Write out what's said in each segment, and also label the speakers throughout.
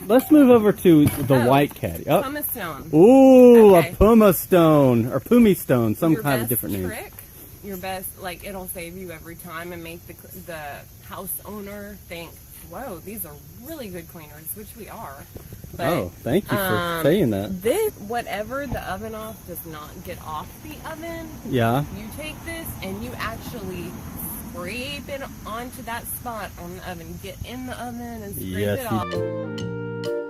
Speaker 1: let's move over to the white caddy. Oh.
Speaker 2: Pumice Stone.
Speaker 1: Ooh,
Speaker 2: Okay.
Speaker 1: a Pumice Stone or Pumice Stone, some
Speaker 2: Your
Speaker 1: kind of
Speaker 2: best
Speaker 1: different name.
Speaker 2: trick, your best, like it'll save you every time and make the house owner think, whoa, these are really good cleaners, which we are. But,
Speaker 1: oh, thank you for saying that.
Speaker 2: This, whatever the oven off does not get off the oven,
Speaker 1: Yeah.
Speaker 2: you take this and you actually scrape it onto that spot on the oven. Get in the oven and scrape
Speaker 1: Yes,
Speaker 2: it off.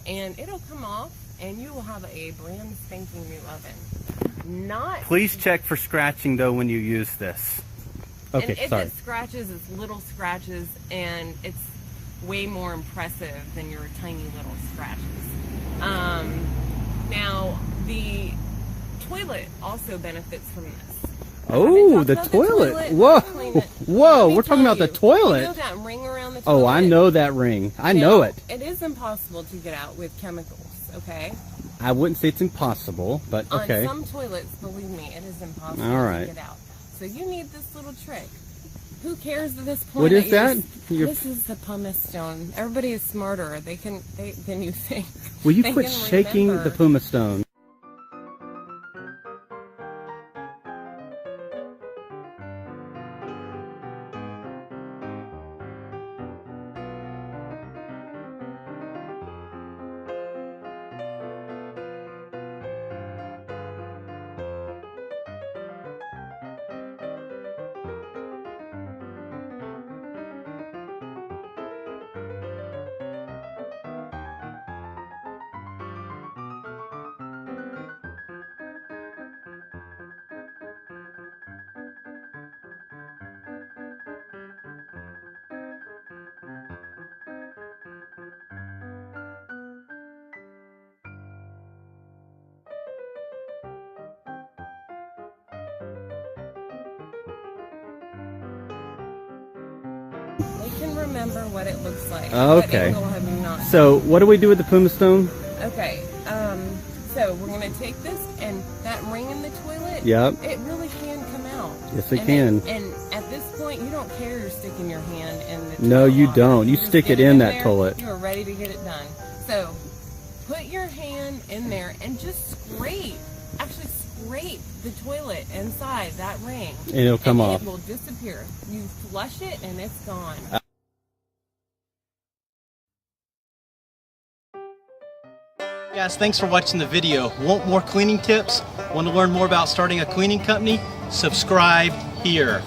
Speaker 2: And it'll come off and you will have a brand spanking new oven. Not
Speaker 1: Please check for scratching though when you use this. Okay,
Speaker 2: and if
Speaker 1: sorry.
Speaker 2: it scratches, it's little scratches and it's way more impressive than your tiny little scratches. Now the toilet also benefits from this.
Speaker 1: Oh, the toilet. Whoa. Whoa, we're talking about the toilet.
Speaker 2: You know that ring around the toilet?
Speaker 1: Oh, I know that ring. I know it.
Speaker 2: It is impossible to get out with chemicals, okay?
Speaker 1: I wouldn't say it's impossible, but okay.
Speaker 2: On some toilets, believe me, it is impossible
Speaker 1: All right.
Speaker 2: to get out. So you need this little trick. Who cares at this point?
Speaker 1: What is that?
Speaker 2: This is the Pumice Stone. Everybody is smarter than you think.
Speaker 1: Will you
Speaker 2: They
Speaker 1: quit
Speaker 2: can
Speaker 1: shaking
Speaker 2: remember.
Speaker 1: the Pumice Stone?
Speaker 2: They can remember what it looks like.
Speaker 1: Okay.
Speaker 2: But it will have not.
Speaker 1: So, what do we do with the Pumice Stone?
Speaker 2: Okay. So we're gonna take this and that ring in the toilet.
Speaker 1: Yep.
Speaker 2: It really can come out.
Speaker 1: Yes, it can.
Speaker 2: And at this point, you don't care you're sticking your hand in the.
Speaker 1: No,
Speaker 2: toilet
Speaker 1: you
Speaker 2: water.
Speaker 1: don't. You
Speaker 2: just
Speaker 1: stick
Speaker 2: get
Speaker 1: it in
Speaker 2: there,
Speaker 1: that toilet.
Speaker 2: You are ready to get it done. So put your hand in there and just scrape. Actually, scrape the toilet inside that ring.
Speaker 1: And it'll come off.
Speaker 2: It will disappear. You flush it and it's gone.
Speaker 3: Guys, thanks for watching the video. Want more cleaning tips? Want to learn more about starting a cleaning company? Subscribe here.